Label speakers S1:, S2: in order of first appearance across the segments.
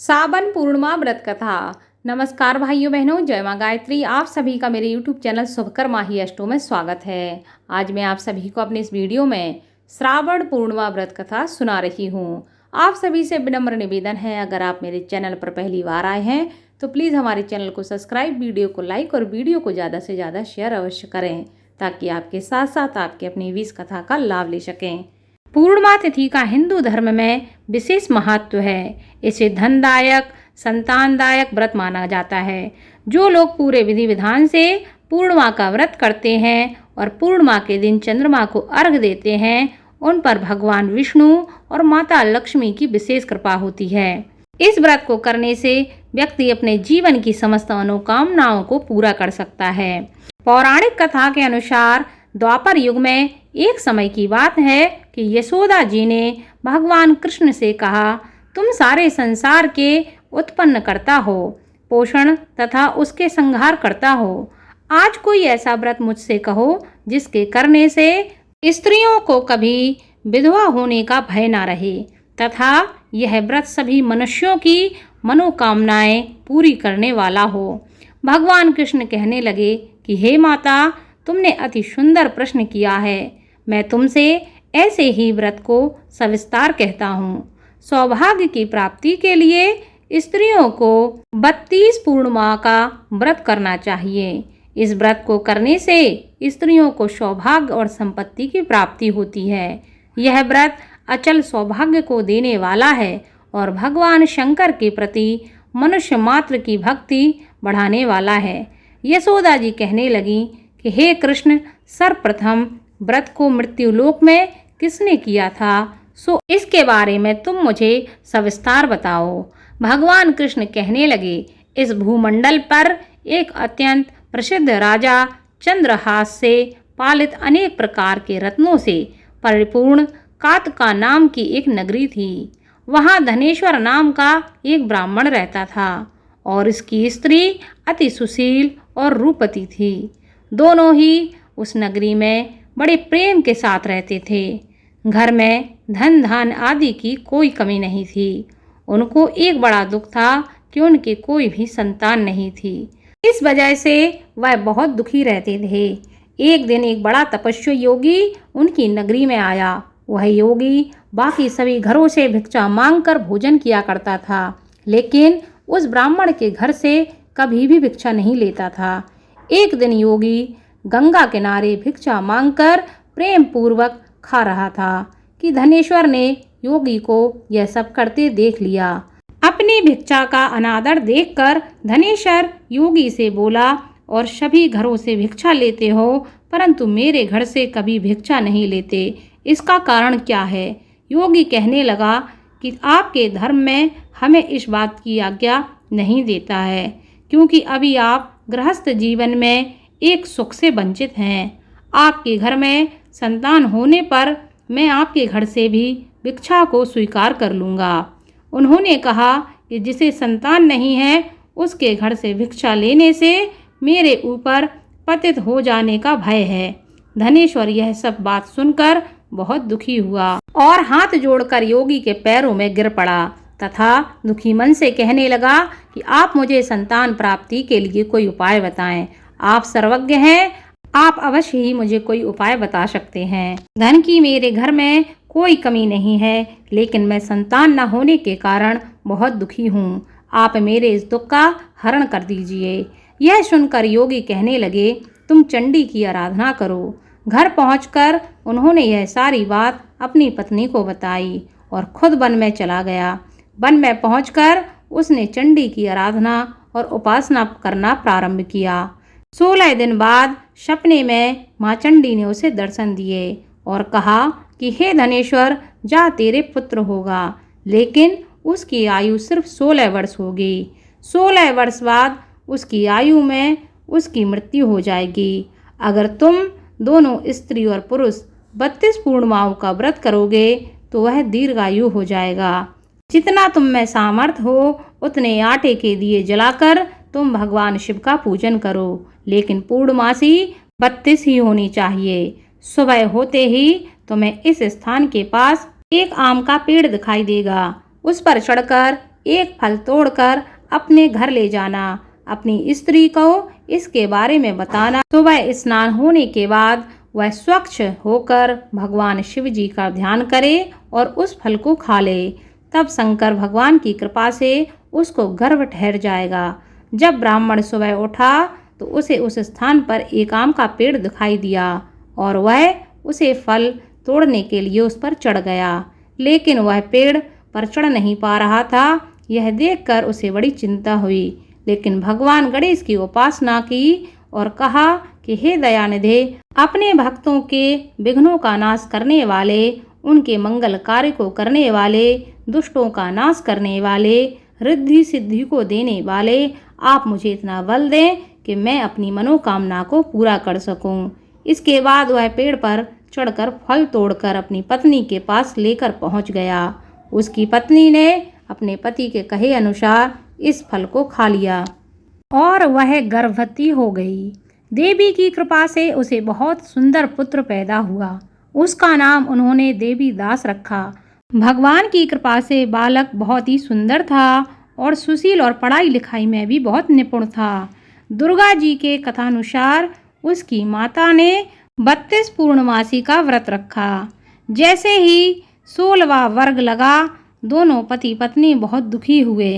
S1: सावन पूर्णिमा व्रत कथा। नमस्कार भाइयों बहनों, जय माँ गायत्री। आप सभी का मेरे YouTube चैनल शुभकर्मा ही अष्टों में स्वागत है। आज मैं आप सभी को अपने इस वीडियो में श्रावण पूर्णिमा व्रत कथा सुना रही हूँ। आप सभी से विनम्र निवेदन है, अगर आप मेरे चैनल पर पहली बार आए हैं तो प्लीज़ हमारे चैनल को सब्सक्राइब, वीडियो को लाइक और वीडियो को ज़्यादा से ज़्यादा शेयर अवश्य करें, ताकि आपके साथ साथ आपके अपनी भी इस कथा का लाभ ले सकें। पूर्णिमा तिथि का हिंदू धर्म में विशेष महत्व है। इसे धनदायक, संतानदायक व्रत माना जाता है। जो लोग पूरे विधि विधान से पूर्णिमा का व्रत करते हैं और पूर्णिमा के दिन चंद्रमा को अर्घ्य देते हैं, उन पर भगवान विष्णु और माता लक्ष्मी की विशेष कृपा होती है। इस व्रत को करने से व्यक्ति अपने जीवन की समस्त मनोकामनाओं को पूरा कर सकता है। पौराणिक कथा के अनुसार द्वापर युग में एक समय की बात है कि यशोदा जी ने भगवान कृष्ण से कहा, तुम सारे संसार के उत्पन्न करता हो, पोषण तथा उसके संहार करता हो। आज कोई ऐसा व्रत मुझसे कहो जिसके करने से स्त्रियों को कभी विधवा होने का भय ना रहे तथा यह व्रत सभी मनुष्यों की मनोकामनाएं पूरी करने वाला हो। भगवान कृष्ण कहने लगे कि हे माता, तुमने अति सुंदर प्रश्न किया है। मैं तुमसे ऐसे ही व्रत को सविस्तार कहता हूँ। सौभाग्य की प्राप्ति के लिए स्त्रियों को 32 पूर्णिमा का व्रत करना चाहिए। इस व्रत को करने से स्त्रियों को सौभाग्य और संपत्ति की प्राप्ति होती है। यह व्रत अचल सौभाग्य को देने वाला है और भगवान शंकर के प्रति मनुष्य मात्र की भक्ति बढ़ाने वाला है। यशोदा जी कहने लगी कि हे कृष्ण, सर्वप्रथम व्रत को मृत्युलोक में किसने किया था, सो इसके बारे में तुम मुझे सविस्तार बताओ। भगवान कृष्ण कहने लगे, इस भूमंडल पर एक अत्यंत प्रसिद्ध राजा चंद्रहास से पालित अनेक प्रकार के रत्नों से परिपूर्ण कातका नाम की एक नगरी थी। वहाँ धनेश्वर नाम का एक ब्राह्मण रहता था और इसकी स्त्री अति सुशील और रूपवती थी। दोनों ही उस नगरी में बड़े प्रेम के साथ रहते थे। घर में धन धान आदि की कोई कमी नहीं थी। उनको एक बड़ा दुख था कि उनके कोई भी संतान नहीं थी। इस वजह से वह बहुत दुखी रहते थे। एक दिन एक बड़ा तपस्वी योगी उनकी नगरी में आया। वह योगी बाकी सभी घरों से भिक्षा मांगकर भोजन किया करता था, लेकिन उस ब्राह्मण के घर से कभी भी भिक्षा नहीं लेता था। एक दिन योगी गंगा किनारे भिक्षा मांगकर प्रेम पूर्वक खा रहा था कि धनेश्वर ने योगी को यह सब करते देख लिया। अपनी भिक्षा का अनादर देखकर धनेश्वर योगी से बोला, और सभी घरों से भिक्षा लेते हो परंतु मेरे घर से कभी भिक्षा नहीं लेते, इसका कारण क्या है? योगी कहने लगा कि आपके धर्म में हमें इस बात की आज्ञा नहीं देता है, क्योंकि अभी आप गृहस्थ जीवन में एक सुख से वंचित हैं। आपके घर में संतान होने पर मैं आपके घर से भी भिक्षा को स्वीकार कर लूँगा। उन्होंने कहा कि जिसे संतान नहीं है उसके घर से भिक्षा लेने से मेरे ऊपर पतित हो जाने का भय है। धनेश्वर यह सब बात सुनकर बहुत दुखी हुआ और हाथ जोड़कर योगी के पैरों में गिर पड़ा तथा दुखी मन से कहने लगा कि आप मुझे संतान प्राप्ति के लिए कोई उपाय बताएं। आप सर्वज्ञ हैं, आप अवश्य ही मुझे कोई उपाय बता सकते हैं। धन की मेरे घर में कोई कमी नहीं है, लेकिन मैं संतान न होने के कारण बहुत दुखी हूँ। आप मेरे इस दुख का हरण कर दीजिए। यह सुनकर योगी कहने लगे, तुम चंडी की आराधना करो। घर पहुंचकर उन्होंने यह सारी बात अपनी पत्नी को बताई और खुद वन में चला गया। वन में पहुंचकर उसने चंडी की आराधना और उपासना करना प्रारंभ किया। 16 दिन बाद सपने में माँ चंडी ने उसे दर्शन दिए और कहा कि हे धनेश्वर, जा तेरे पुत्र होगा, लेकिन उसकी आयु सिर्फ 16 वर्ष होगी। 16 वर्ष बाद उसकी आयु में उसकी मृत्यु हो जाएगी। अगर तुम दोनों स्त्री और पुरुष 32 पूर्णिमाओं का व्रत करोगे तो वह दीर्घायु हो जाएगा। जितना तुम में सामर्थ हो उतने आटे के दिए जलाकर तुम भगवान शिव का पूजन करो, लेकिन पूर्णमासी 32 ही होनी चाहिए। सुबह होते ही तुम्हें इस स्थान के पास एक आम का पेड़ दिखाई देगा। उस पर चढ़कर एक फल तोड़कर अपने घर ले जाना। अपनी स्त्री को इसके बारे में बताना। सुबह स्नान होने के बाद वह स्वच्छ होकर भगवान शिव जी का ध्यान करे और उस फल को खा ले। तब शंकर भगवान की कृपा से उसको गर्भ ठहर जाएगा। जब ब्राह्मण सुबह उठा तो उसे उस स्थान पर एक आम का पेड़ दिखाई दिया और वह उसे फल तोड़ने के लिए उस पर चढ़ गया, लेकिन वह पेड़ पर चढ़ नहीं पा रहा था। यह देखकर उसे बड़ी चिंता हुई, लेकिन भगवान गणेश की उपासना की और कहा कि हे दयानिधे, अपने भक्तों के विघ्नों का नाश करने वाले, उनके मंगल कार्य को करने वाले, दुष्टों का नाश करने वाले, रिद्धि सिद्धि को देने वाले, आप मुझे इतना बल दें कि मैं अपनी मनोकामना को पूरा कर सकूं। इसके बाद वह पेड़ पर चढ़कर फल तोड़कर अपनी पत्नी के पास लेकर पहुंच गया। उसकी पत्नी ने अपने पति के कहे अनुसार इस फल को खा लिया और वह गर्भवती हो गई। देवी की कृपा से उसे बहुत सुंदर पुत्र पैदा हुआ। उसका नाम उन्होंने देवी दास रखा। भगवान की कृपा से बालक बहुत ही सुंदर था और सुशील और पढ़ाई लिखाई में भी बहुत निपुण था। दुर्गा जी के कथानुसार उसकी माता ने 32 पूर्णमासी का व्रत रखा। जैसे ही 16वां वर्ग लगा, दोनों पति पत्नी बहुत दुखी हुए,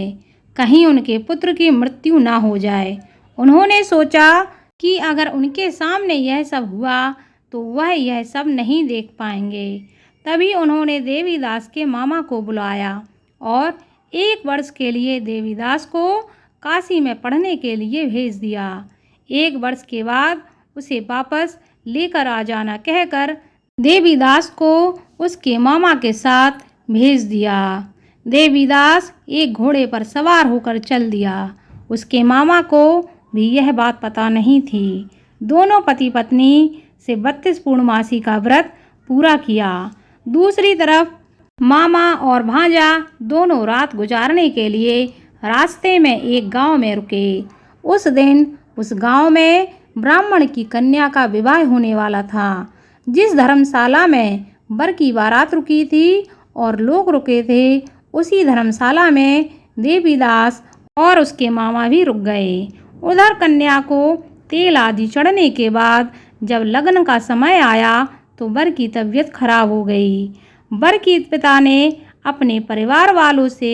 S1: कहीं उनके पुत्र की मृत्यु ना हो जाए। उन्होंने सोचा कि अगर उनके सामने यह सब हुआ तो वह यह सब नहीं देख पाएंगे। तभी उन्होंने देवीदास के मामा को बुलाया और 1 वर्ष के लिए देवीदास को काशी में पढ़ने के लिए भेज दिया। 1 वर्ष के बाद उसे वापस लेकर आ जाना कहकर देवीदास को उसके मामा के साथ भेज दिया। देवीदास एक घोड़े पर सवार होकर चल दिया। उसके मामा को भी यह बात पता नहीं थी। दोनों पति पत्नी से 32 पूर्णमासी का व्रत पूरा किया। दूसरी तरफ मामा और भांजा दोनों रात गुजारने के लिए रास्ते में एक गांव में रुके। उस दिन उस गांव में ब्राह्मण की कन्या का विवाह होने वाला था। जिस धर्मशाला में वर की बारात रुकी थी और लोग रुके थे, उसी धर्मशाला में देवीदास और उसके मामा भी रुक गए। उधर कन्या को तेल आदि चढ़ने के बाद जब लगन का समय आया तो वर की तबीयत खराब हो गई। वर के पिता ने अपने परिवार वालों से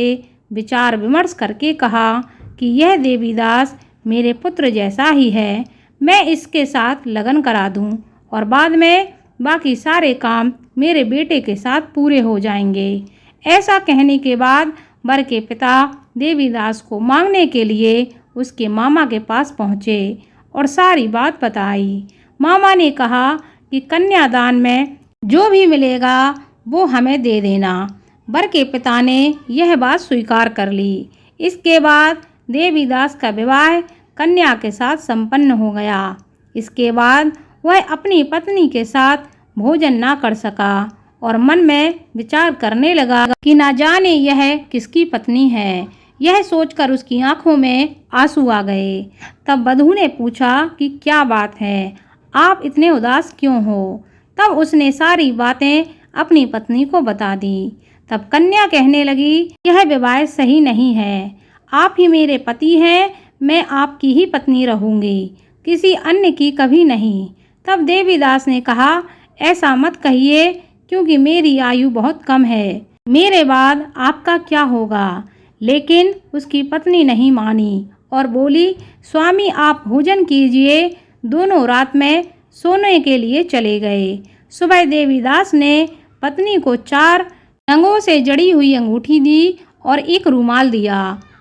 S1: विचार विमर्श करके कहा कि यह देवीदास मेरे पुत्र जैसा ही है, मैं इसके साथ लगन करा दूं और बाद में बाकी सारे काम मेरे बेटे के साथ पूरे हो जाएंगे। ऐसा कहने के बाद वर के पिता देवीदास को मांगने के लिए उसके मामा के पास पहुँचे और सारी बात बताई। मामा ने कहा कि कन्यादान में जो भी मिलेगा वो हमें दे देना। वर के पिता ने यह बात स्वीकार कर ली। इसके बाद देवीदास का विवाह कन्या के साथ संपन्न हो गया। इसके बाद वह अपनी पत्नी के साथ भोजन ना कर सका और मन में विचार करने लगा कि ना जाने यह किसकी पत्नी है। यह सोचकर उसकी आंखों में आंसू आ गए। तब वधू ने पूछा कि क्या बात है, आप इतने उदास क्यों हो? तब उसने सारी बातें अपनी पत्नी को बता दी। तब कन्या कहने लगी, यह विवाह सही नहीं है, आप ही मेरे पति हैं, मैं आपकी ही पत्नी रहूंगी, किसी अन्य की कभी नहीं। तब देवीदास ने कहा, ऐसा मत कहिए, क्योंकि मेरी आयु बहुत कम है, मेरे बाद आपका क्या होगा? लेकिन उसकी पत्नी नहीं मानी और बोली, स्वामी आप भोजन कीजिए। दोनों रात में सोने के लिए चले गए। सुबह देवीदास ने पत्नी को 4 रंगों से जड़ी हुई अंगूठी दी और एक रुमाल दिया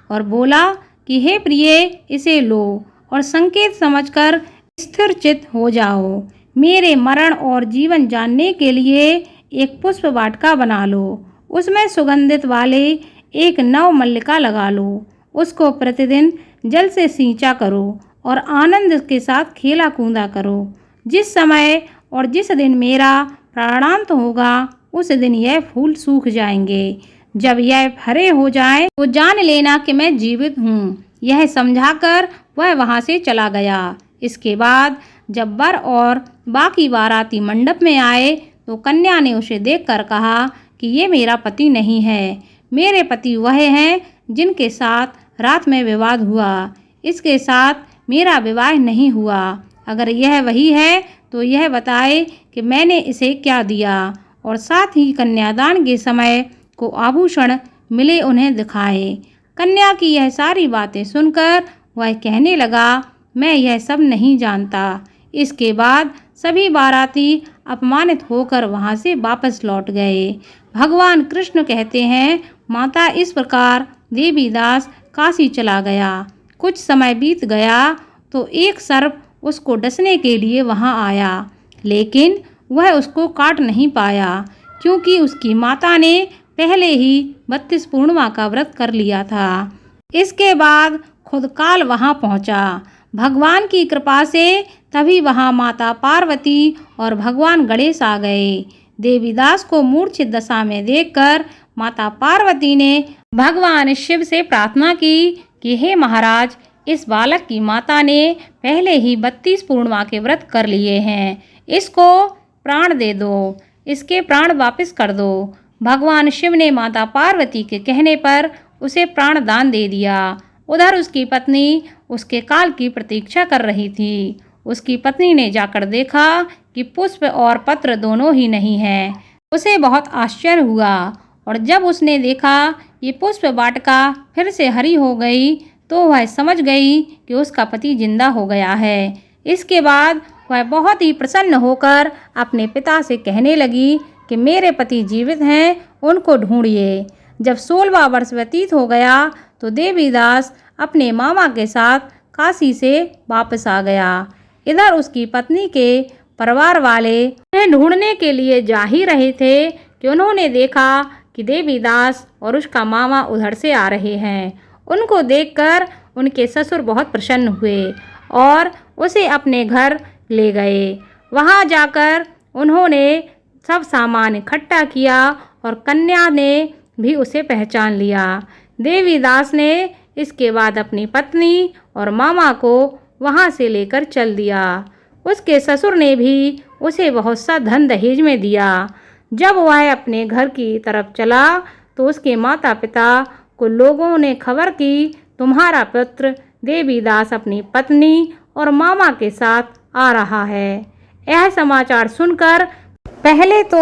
S1: और बोला कि हे प्रिय, इसे लो और संकेत समझकर स्थिर चित्त हो जाओ। मेरे मरण और जीवन जानने के लिए एक पुष्प वाटिका बना लो, उसमें सुगंधित वाले एक नव मल्लिका लगा लो, उसको प्रतिदिन जल से सींचा करो और आनंद के साथ खेला कूदा करो। जिस समय और जिस दिन मेरा प्राणांत होगा उस दिन यह फूल सूख जाएंगे। जब यह हरे हो जाए तो जान लेना कि मैं जीवित हूँ। यह समझाकर वह वहाँ से चला गया। इसके बाद जब वर और बाकी बाराती मंडप में आए तो कन्या ने उसे देखकर कहा कि ये मेरा पति नहीं है, मेरे पति वह हैं जिनके साथ रात में विवाद हुआ, इसके साथ मेरा विवाह नहीं हुआ। अगर यह वही है तो यह बताए कि मैंने इसे क्या दिया और साथ ही कन्यादान के समय को आभूषण मिले उन्हें दिखाए। कन्या की यह सारी बातें सुनकर वह कहने लगा, मैं यह सब नहीं जानता। इसके बाद सभी बाराती अपमानित होकर वहाँ से वापस लौट गए। भगवान कृष्ण कहते हैं, माता इस प्रकार देवीदास काशी चला गया। कुछ समय बीत गया तो एक सर्प उसको डसने के लिए वहाँ आया, लेकिन वह उसको काट नहीं पाया क्योंकि उसकी माता ने पहले ही 32 पूर्णिमा का व्रत कर लिया था। इसके बाद खुद काल वहाँ पहुँचा। भगवान की कृपा से तभी वहाँ माता पार्वती और भगवान गणेश आ गए। देवीदास को मूर्छित दशा में देखकर माता पार्वती ने भगवान शिव से प्रार्थना की कि हे महाराज, इस बालक की माता ने पहले ही 32 पूर्णिमा के व्रत कर लिए हैं, इसको प्राण दे दो, इसके प्राण वापस कर दो। भगवान शिव ने माता पार्वती के कहने पर उसे प्राण दान दे दिया। उधर उसकी पत्नी उसके काल की प्रतीक्षा कर रही थी। उसकी पत्नी ने जाकर देखा कि पुष्प और पत्र दोनों ही नहीं हैं। उसे बहुत आश्चर्य हुआ और जब उसने देखा ये पुष्प वाटिका फिर से हरी हो गई तो वह समझ गई कि उसका पति जिंदा हो गया है। इसके बाद वह बहुत ही प्रसन्न होकर अपने पिता से कहने लगी कि मेरे पति जीवित हैं, उनको ढूंढिए। जब 16वां वर्ष व्यतीत हो गया तो देवीदास अपने मामा के साथ काशी से वापस आ गया। इधर उसकी पत्नी के परिवार वाले उन्हें ढूंढने के लिए जा ही रहे थे कि उन्होंने देखा कि देवीदास और उसका मामा उधर से आ रहे हैं। उनको देखकर उनके ससुर बहुत प्रसन्न हुए और उसे अपने घर ले गए। वहां जाकर उन्होंने सब सामान इकट्ठा किया और कन्या ने भी उसे पहचान लिया। देवीदास ने इसके बाद अपनी पत्नी और मामा को वहां से लेकर चल दिया। उसके ससुर ने भी उसे बहुत सा धन दहेज में दिया। जब वह अपने घर की तरफ चला तो उसके माता पिता को लोगों ने खबर की तुम्हारा पुत्र देवीदास अपनी पत्नी और मामा के साथ आ रहा है। यह समाचार सुनकर पहले तो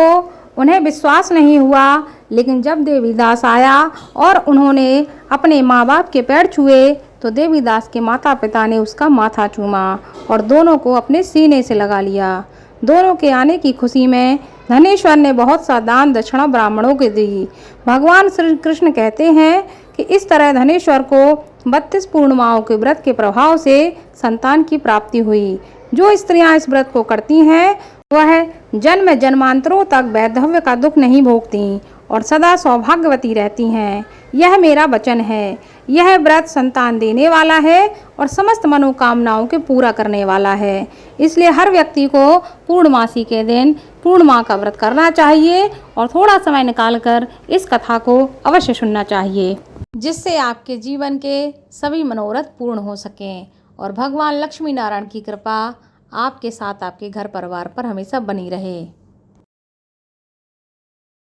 S1: उन्हें विश्वास नहीं हुआ, लेकिन जब देवीदास आया और उन्होंने अपने माँ बाप के पैर छुए तो देवीदास के माता पिता ने उसका माथा चूमा और दोनों को अपने सीने से लगा लिया। दोनों के आने की खुशी में धनेश्वर ने बहुत सा दान दक्षिणा ब्राह्मणों को दी। भगवान श्री कृष्ण कहते हैं कि इस तरह धनेश्वर को 32 पूर्णिमाओं के व्रत के प्रभाव से संतान की प्राप्ति हुई। जो स्त्रियां इस व्रत को करती हैं वह जन्म जन्मांतरों तक वैधव्य का दुख नहीं भोगती और सदा सौभाग्यवती रहती हैं। यह मेरा वचन है। यह व्रत संतान देने वाला है और समस्त मनोकामनाओं के पूरा करने वाला है। इसलिए हर व्यक्ति को पूर्णमासी के दिन पूर्णिमा का व्रत करना चाहिए और थोड़ा समय निकालकर इस कथा को अवश्य सुनना चाहिए, जिससे आपके जीवन के सभी मनोरथ पूर्ण हो सकें और भगवान लक्ष्मी नारायण की कृपा आपके साथ आपके घर परिवार पर हमेशा बनी रहे।